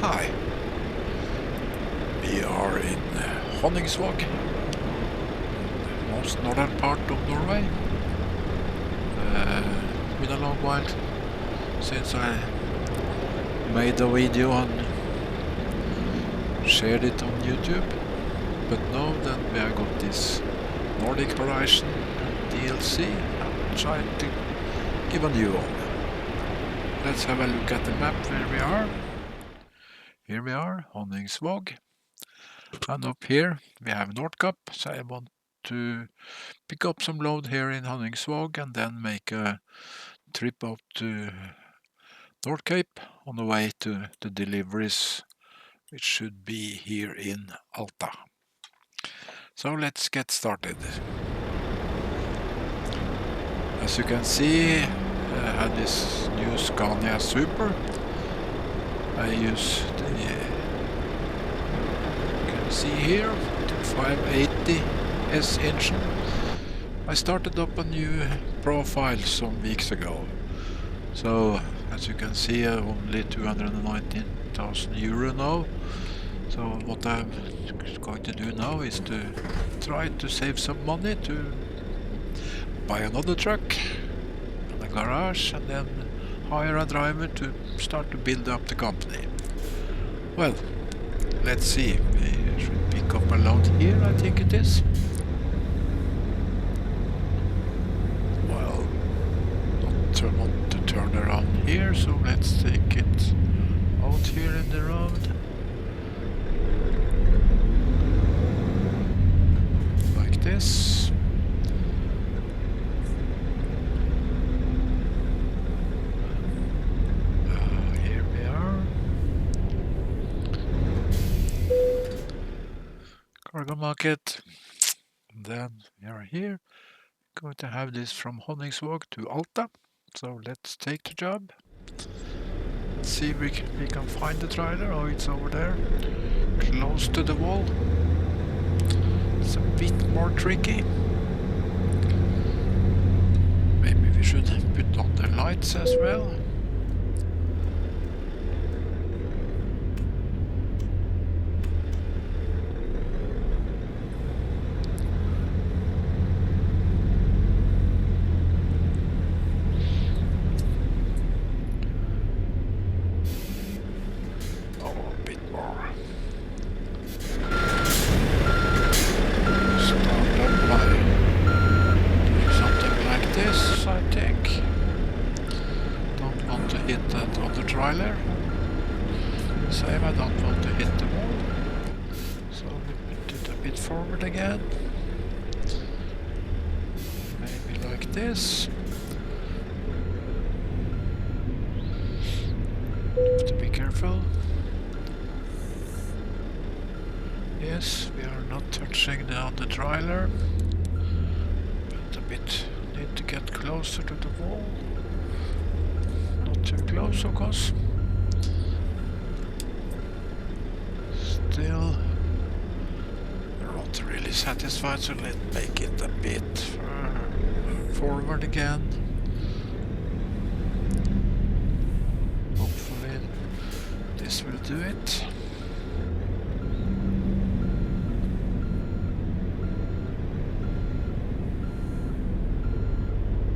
Hi, we are in Honningsvåg, most northern part of Norway. Been a long while since I made a video and shared it on YouTube, but now that we have got this Nordic Horizon DLC, I'm trying to give a new one. Let's have a look at the map where we are. Here we are, Honningsvåg, and up here we have Nordic, so I want to pick up some load here in Honningsvåg and then make a trip out to North Cape on the way to the Deliveries, which should be here in Alta. So let's get started. As you can see, I had this new Scania S Super. I use the, you can see here, the 580S engine. I started up a new profile some weeks ago. So as you can see, only 219,000 euro now. So what I'm going to do now is to try to save some money to buy another truck and a garage, and then hire a driver to start to build up the company. Well, let's see. We should pick up a load here, I think it is. Well, not want to turn around here, so let's take it out here in the road. Like this. Here we are. Cargo market. And then we are here. Going to have this from Honningsvåg to Alta. So let's take the job. Let's see if we can find the trailer. Oh, it's over there, close to the wall. It's a bit more tricky. Maybe we should put on the lights as well. Same, I don't want to hit the wall, so we put it a bit forward again, maybe like this. Have to be careful. Yes, we are not touching the trailer, but a bit, need to get closer to the wall, not too close of course. Still not really satisfied, so let's make it a bit forward again. Hopefully this will do it.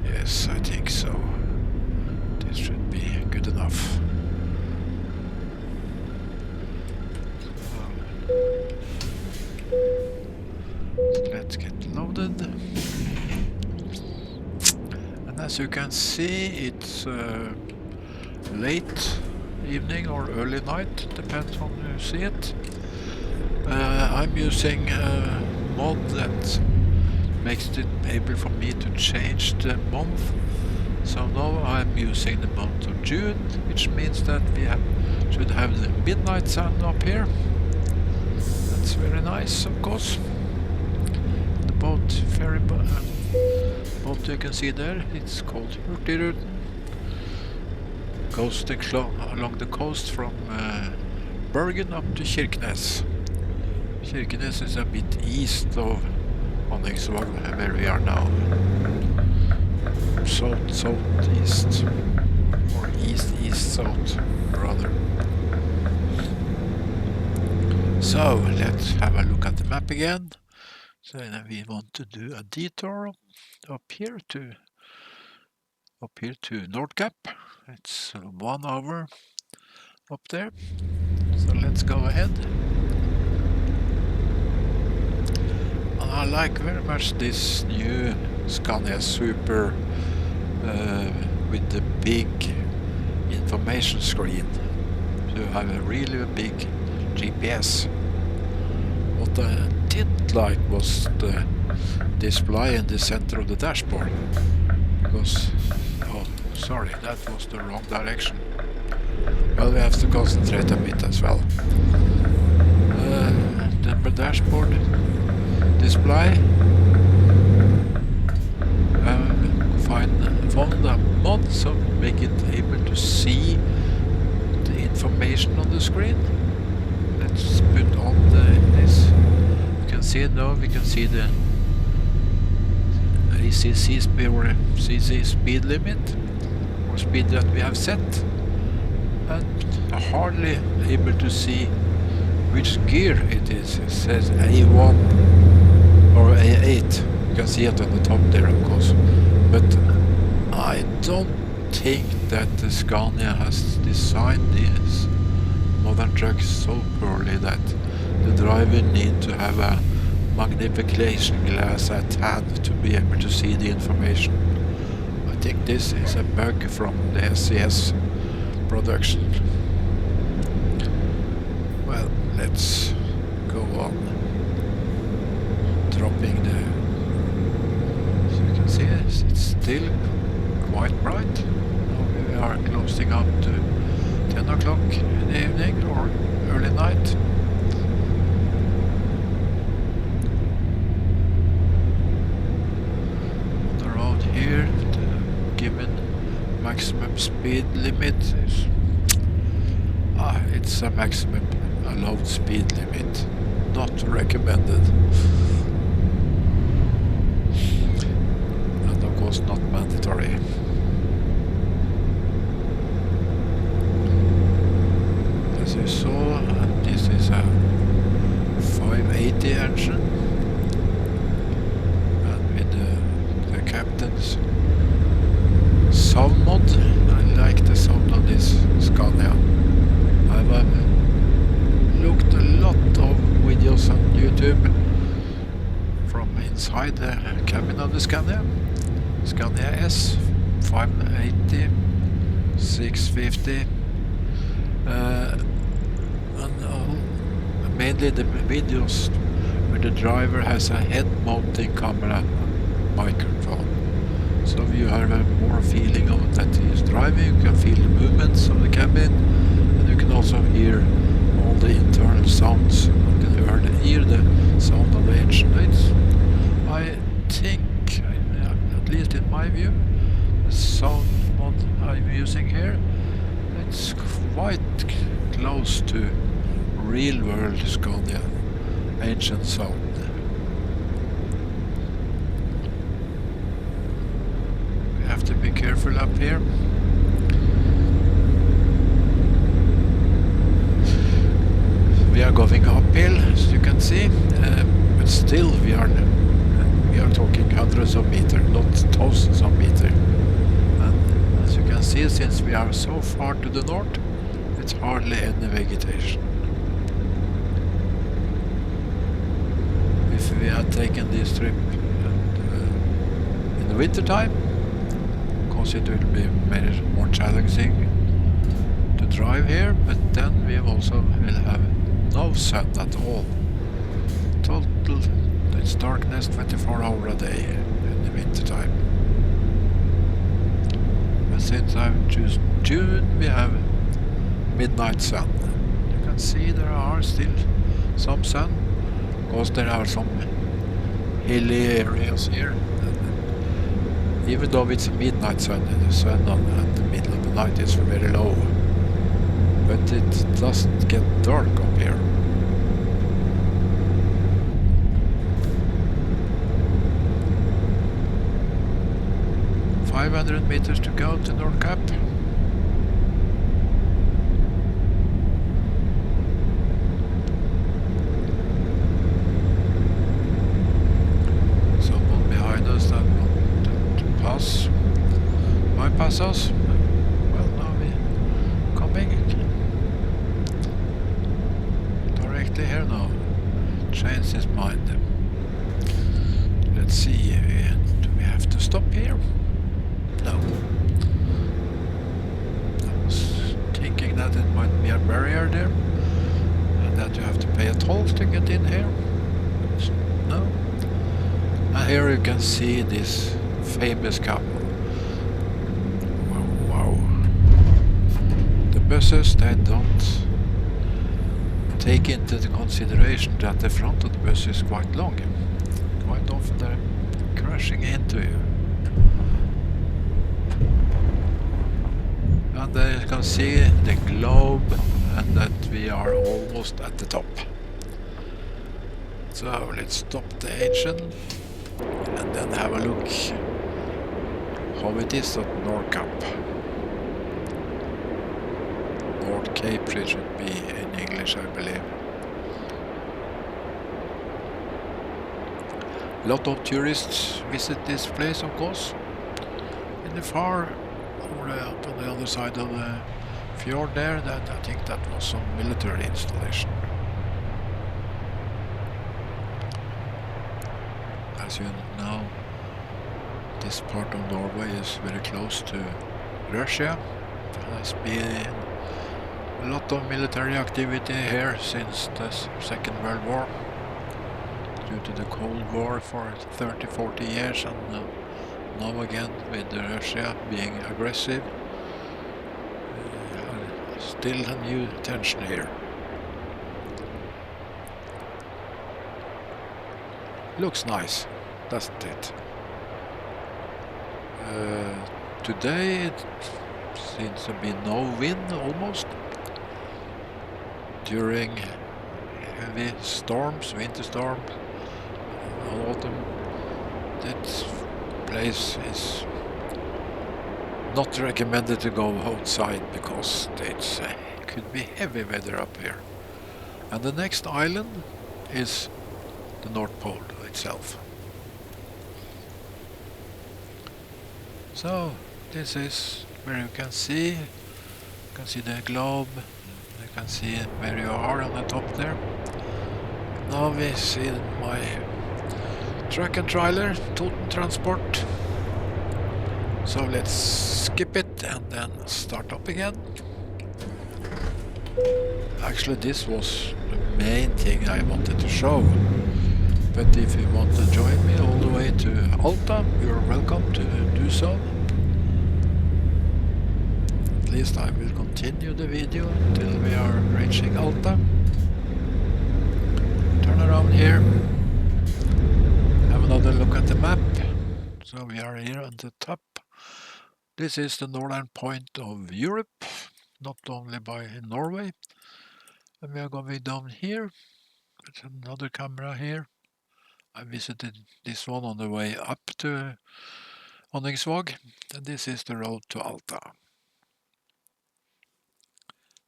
Yes, I think so. This should be good enough. Let's get loaded. And as you can see, it's late evening or early night, depends on who you see it. I'm using a mod that makes it able for me to change the month. So now I'm using the month of June, which means that we should have the midnight sun up here. That's very nice, of course. The ferry boat you can see there, it's called Hurtigruten. Goes along the coast from Bergen up to Kirkenes. Kirkenes is a bit east of Honningsvåg, where we are now. Southeast, or east-south rather. So let's have a look at the map again. So we want to do a detour up here to Nordcap. It's 1 hour up there. So let's go ahead. And I like very much this new Scania S Super with the big information screen. So you have a really big GPS. What I didn't like was the display in the center of the dashboard. Because, oh, sorry, that was the wrong direction. Well, we have to concentrate a bit as well. The dashboard display. Found a mod so make it able to see the information on the screen. Let's put on this. You can see it now. We can see the ACC speed or CC speed limit or speed that we have set, and hardly able to see which gear it is. It says A1 or A8. You can see it on the top there, of course, but I don't think that the Scania has designed these modern trucks so poorly that the driver need to have a magnification glass at hand to be able to see the information. I think this is a bug from the SES production. Well, let's go on. Dropping the... So you can see it's still quite bright. Now we are closing up to 10 o'clock in the evening or early night. On the road here, the given maximum speed limit is it's a maximum allowed speed limit, not recommended, and of course not mandatory. As you saw, this is a 580 engine, and with the captain's sound mod. I like the sound of this Scania. I've looked a lot of videos on YouTube from inside the cabin of the Scania. Scania S 580, 650, and mainly the videos where the driver has a head mounting camera and microphone. So you have a more feeling of that he is driving. You can feel the movements of the cabin, and you can also hear all the internal sounds. You can hear the sound of the engine. I think, at least in my view, the sound mod I'm using here, it's quite close to real world Scania engine sound. We have to be careful up here. We are going uphill, as you can see, but still we are talking hundreds of meters, not thousands of meters. And as you can see, since we are so far to the north, it's hardly any vegetation. If we had taken this trip in the winter time, of course it will be more challenging to drive here, but then we also will have no sun at all. Total, it's darkness 24 hours a day in the winter time. But since I've chosen June, we have midnight sun. You can see there are still some sun, because there are some hilly areas here. Even though it's midnight sun, the sun at the middle of the night is very low. But it doesn't get dark up here. ...500 meters to go to Nordcap. directly here now. Changed his mind. Let's see, do we have to stop here? No. I was thinking that it might be a barrier there, and that you have to pay a toll to get in here. No. And here you can see this famous couple. Wow. The buses, they don't take into the consideration that the front of the bus is quite long. Quite often they're crashing into you. And you can see the globe and that we are almost at the top. So let's stop the engine and then have a look how it is at Nordcap. Nord Cape it should be in English, I believe. A lot of tourists visit this place, of course. In the far, over out on the other side of the fjord there, that I think that was some military installation. As you know, this part of Norway is very close to Russia. There has been a lot of military activity here since the Second World War, due to the Cold War for 30-40 years, and now again with Russia being aggressive. Still a new tension here. Looks nice, doesn't it? Today it seems to be no wind almost. During heavy storms, winter storms, autumn, that place is not recommended to go outside because it could be heavy weather up here. And the next island is the North Pole itself. So this is where you can see the globe. You can see where you are on the top there. Now we see my truck and trailer, Toten Transport. So let's skip it and then start up again. Actually, this was the main thing I wanted to show. But if you want to join me all the way to Alta, you're welcome to do so. At least I will continue the video until we are reaching Alta. Turn around here. Have another look at the map. So we are here on the top. This is the northern point of Europe, not only by Norway. And we are going down here. There's another camera here. I visited this one on the way up to Honningsvåg, and this is the road to Alta.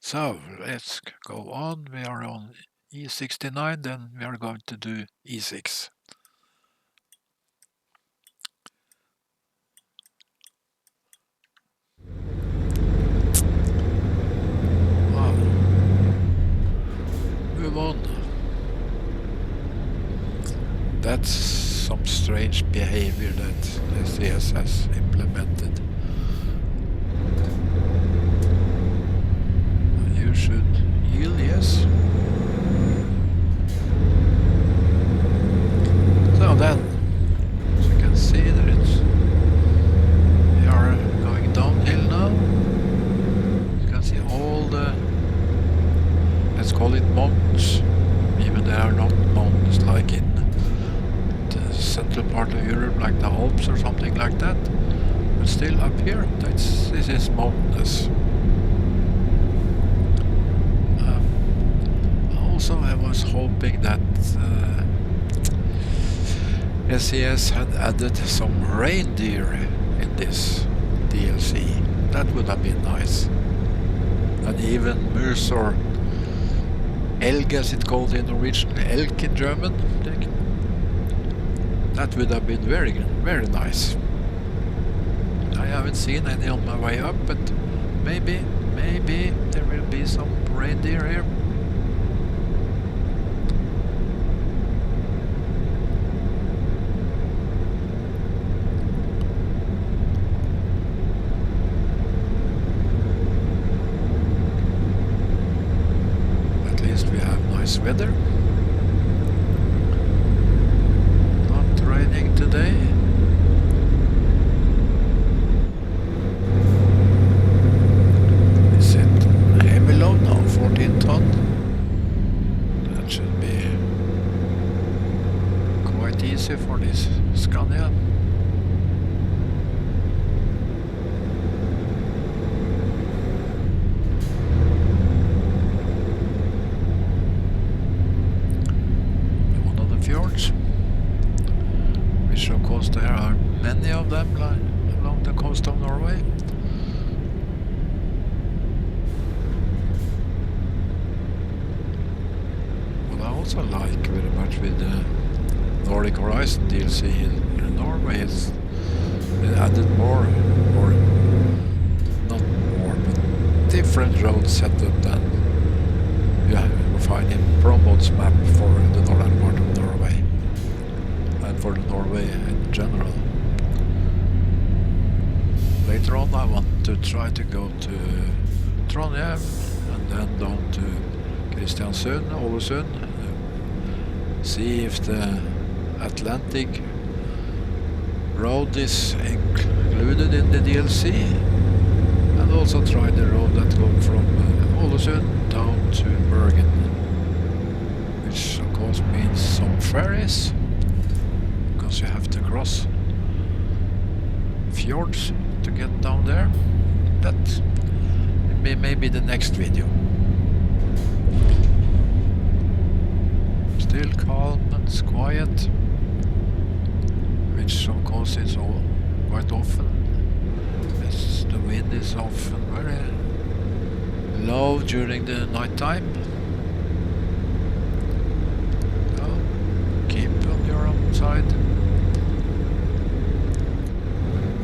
So let's go on. We are on E69, then we are going to do E6. Wow. Move on. That's some strange behavior that ETS has implemented. You should yield, yes. So then, as you can see that we are going downhill now. You can see all the, let's call it mountains, even they are not mountains like in central part of Europe, like the Alps or something like that, but still up here, this is mountainous. Also, I was hoping that SES had added some reindeer in this DLC. That would have been nice. And even moose or elg, as it's called in Norwegian, elk in German. That would have been very, very nice. I haven't seen any on my way up, but maybe there will be some reindeer here. nice weather. Not raining today. Is it heavy load now? 14 ton. That should be quite easy for this Scania. Fjords, which of course there are many of them along the coast of Norway. What I also like very much with the Nordic Horizon DLC in Norway is it added more, or not more, but different road setup than you find in Promode's map for the northern part of Norway and for Norway in general. Later on I want to try to go to Trondheim and then down to Kristiansund, Ålesund, see if the Atlantic road is included in the DLC, and also try the road that goes from Ålesund down to Bergen, which of course means some ferries, because you have to cross fjords to get down there. That may be the next video. Still calm and quiet, which of course is all quite often, as the wind is often very low during the night time. So keep on your own side.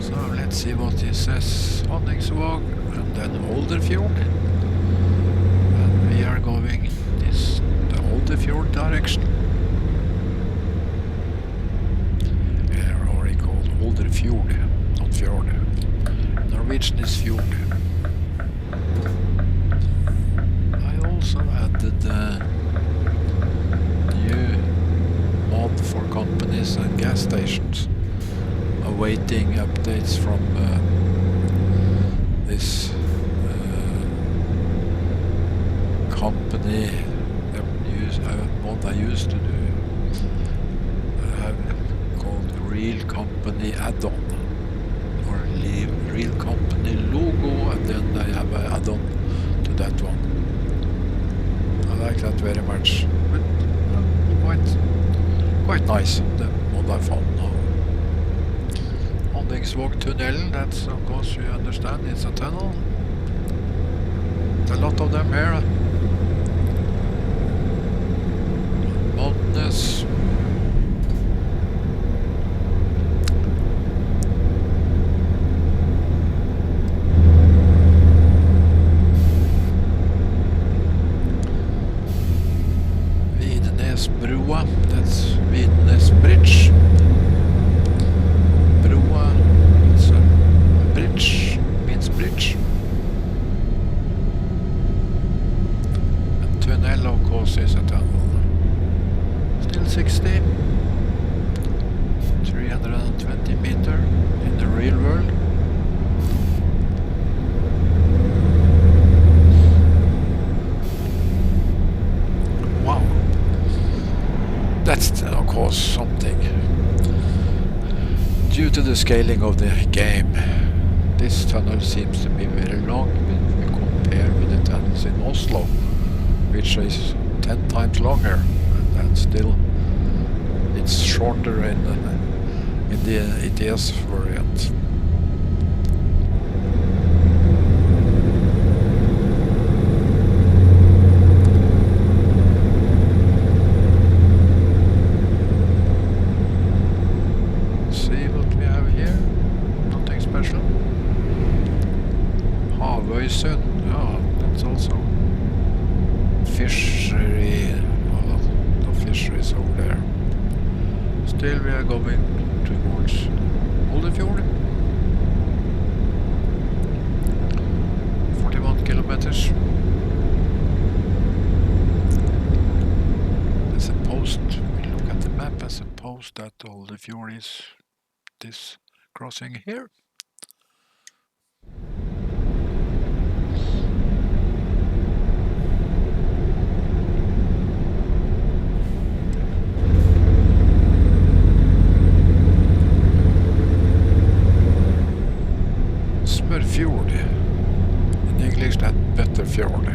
So let's see what he says. Honningsvåg and then Olderfjord. And we are going the Olderfjord direction. Or he called Olderfjord, not fjord. Norwegian is fjord. Also added new mod for companies and gas stations, awaiting updates from this company mod I used to do. I have called Real Company Add-on, or Real Company Logo, and then I have an add-on to that one. I like that very much, but quite nice, the mod I found now. Honningsvåg tunnel, that's of course you understand, it's a tunnel. There's a lot of them here. Mountainous. Broa, that's Vidnes Bridge. Broa, it's a bridge, means bridge. And tunnel of course is a tunnel. Still 60. 320 meter in the real world. That's of course something. Due to the scaling of the game, this tunnel seems to be very long when we compare with the tunnels in Oslo, which is 10 times longer, and still it's shorter in the ETS variant. Yeah, that's also fishery, well, the fisheries over there. Still we are going towards Olderfjord. 41 kilometers. that all the fjord is this crossing here. Fjord. In English that better fjord.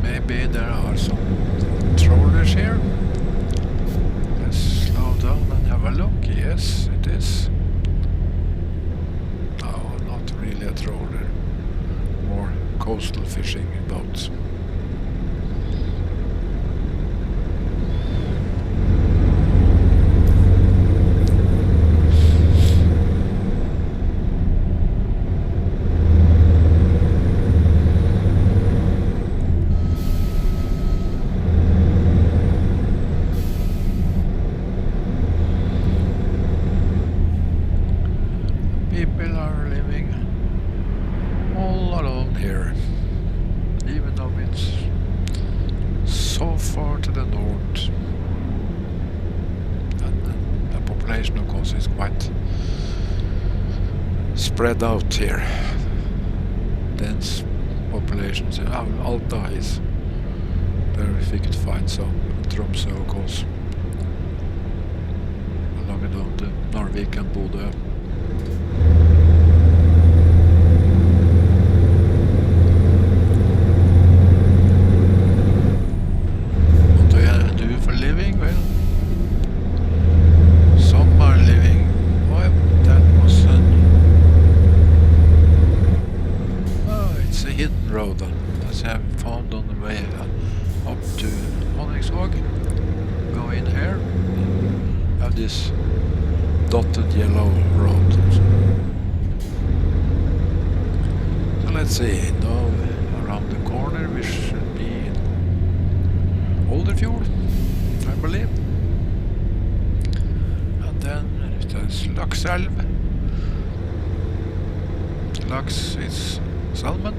Maybe there are some trawlers here. Let's slow down and have a look. Yes, it is. No, not really a trawler. More coastal fishing boats. People are living all alone here, even though it's so far to the north, and the population of course is quite spread out here. Dense populations in Alta is there if we could find some. Tromsø of course, along down to Norway and Bodø. Road as I have found on the way up to Honningsvåg. Go in here, have this dotted yellow road. So let's see, now around the corner we should be in Olderfjord, I believe. And then there's Lakselv. Laks is salmon.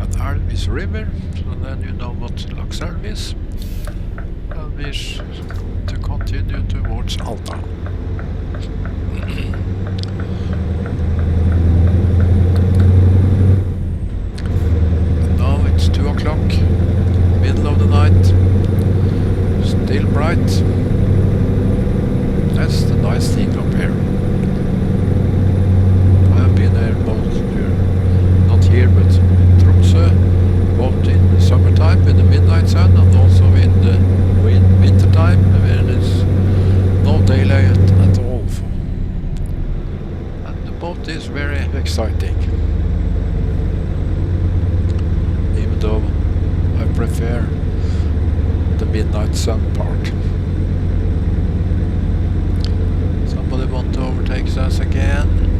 And Alv is river, so then you know what Lakselv is. And we to continue towards Alta. Now it's 2 o'clock, middle of the night, still bright. That's the nice thing up here. I have been there both here, not here, but both in the summertime with the midnight sun and also in the winter time where there's no daylight at all. And the boat is very exciting, even though I prefer the midnight sun part. Somebody want to overtake us again?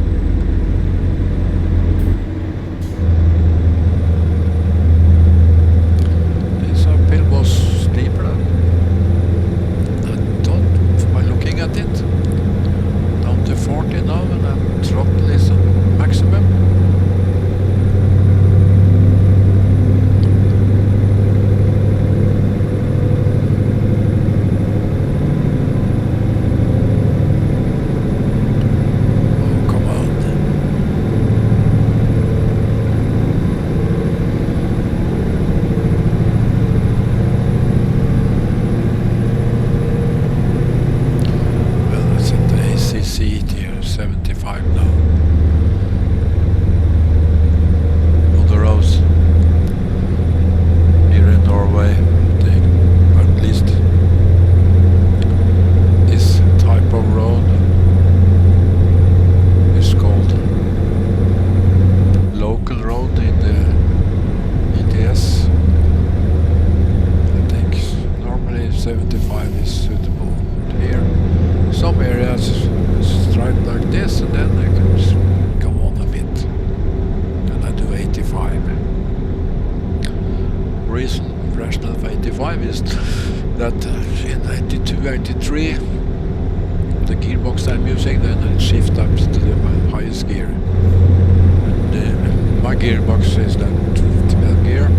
That in 82, 83 the gearbox I'm using, then I shift up to the highest gear. And my gearbox is that 12 gear.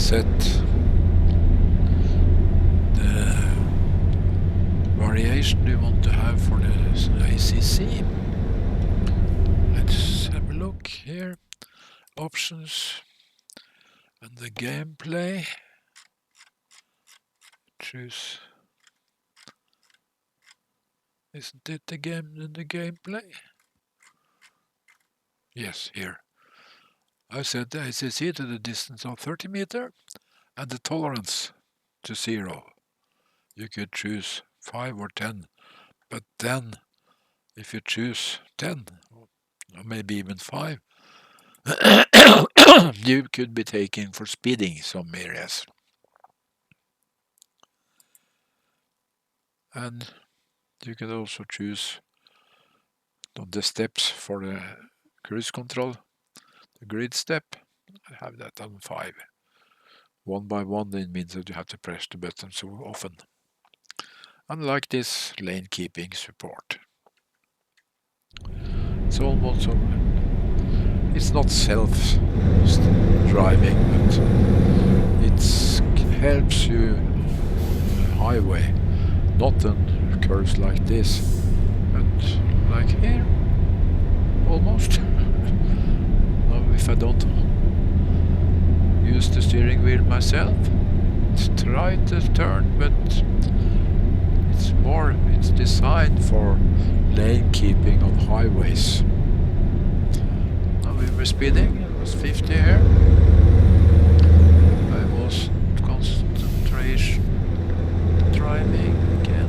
set the variation you want to have for the ACC. Let's have a look here. Options and the gameplay. Choose. Isn't it the gameplay? Yes, here. I set the ACC to the distance of 30 meters and the tolerance to 0. You could choose 5 or 10, but then if you choose 10 or maybe even 5, you could be taken for speeding some areas. And you could also choose the steps for the cruise control, the grid step. I have that on 5. One by one, it means that you have to press the button so often. Unlike this lane keeping support. It's almost so. It's not self-driving, but it helps you on the highway, not on curves like this, but like here, almost. Now if I don't use the steering wheel myself, try to turn, but it's designed for lane keeping on highways. Now we were speeding, it was 50 here. I was concentration driving again.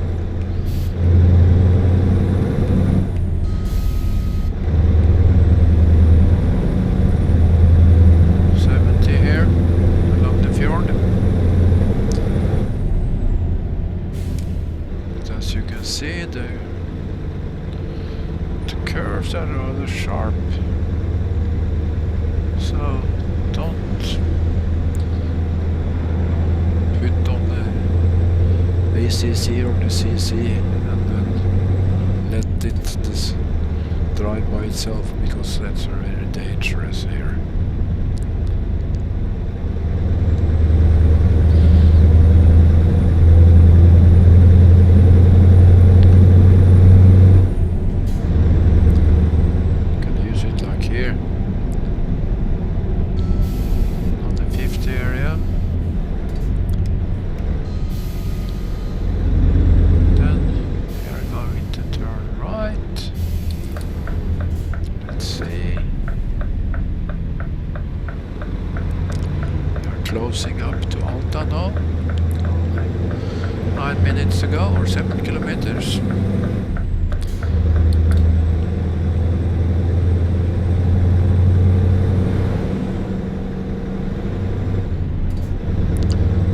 See the curves are rather sharp, so don't put on the ACC or the CC and then let it just drive by itself, because that's very dangerous here. Closing up to Alta now, 9 minutes ago, or 7 kilometers.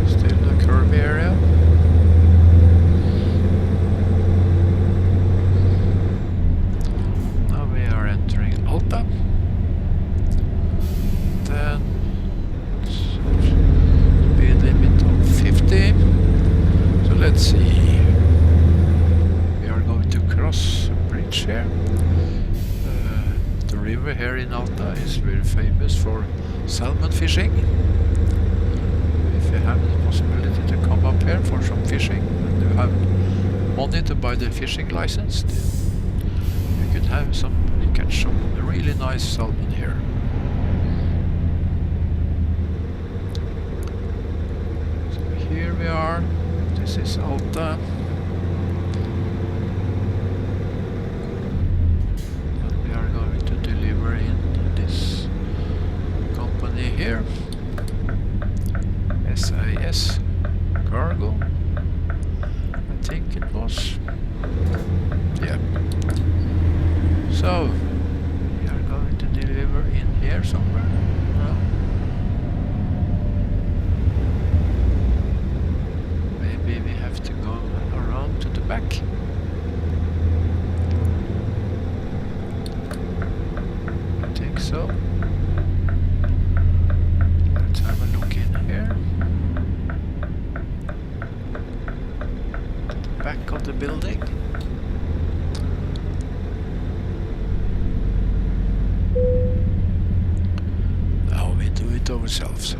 Still the curve area. Now we are entering Alta. Then speed limit of 50. So let's see. We are going to cross a bridge here. The river here in Alta is very famous for salmon fishing. If you have the possibility to come up here for some fishing and you have money to buy the fishing license, you could have catch some really nice salmon here. Here we are, this is Alta. And we are going to deliver in this company here, SAS Cargo, I think it was. Yeah. So, we are going to deliver in here somewhere. Maybe we have to go around to the back. I think so. Let's have a look in here. To the back of the building. Now we do it ourselves.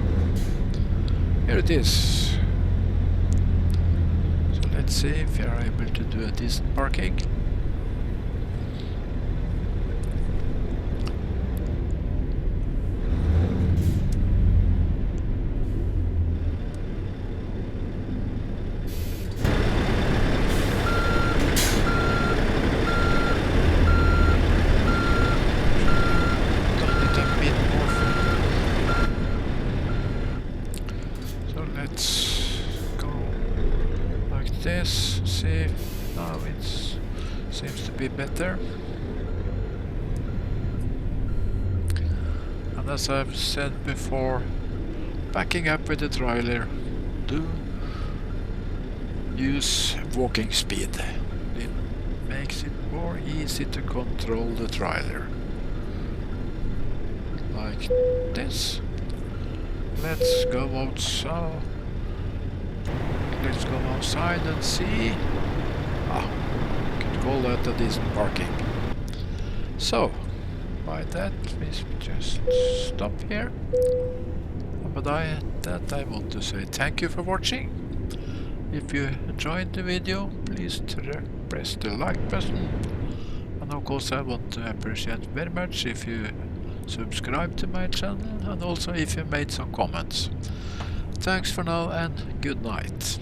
Here it is. So let's see if we are able to do a decent parking. See, now it seems to be better. And as I've said before, backing up with the trailer, do use walking speed. It makes it more easy to control the trailer. Like this. Let's go outside. Let's go outside and see. Could call that a decent parking. So, by that we just stop here. But I want to say thank you for watching. If you enjoyed the video, please press the like button. And of course I want to appreciate very much if you subscribe to my channel and also if you made some comments. Thanks for now and good night.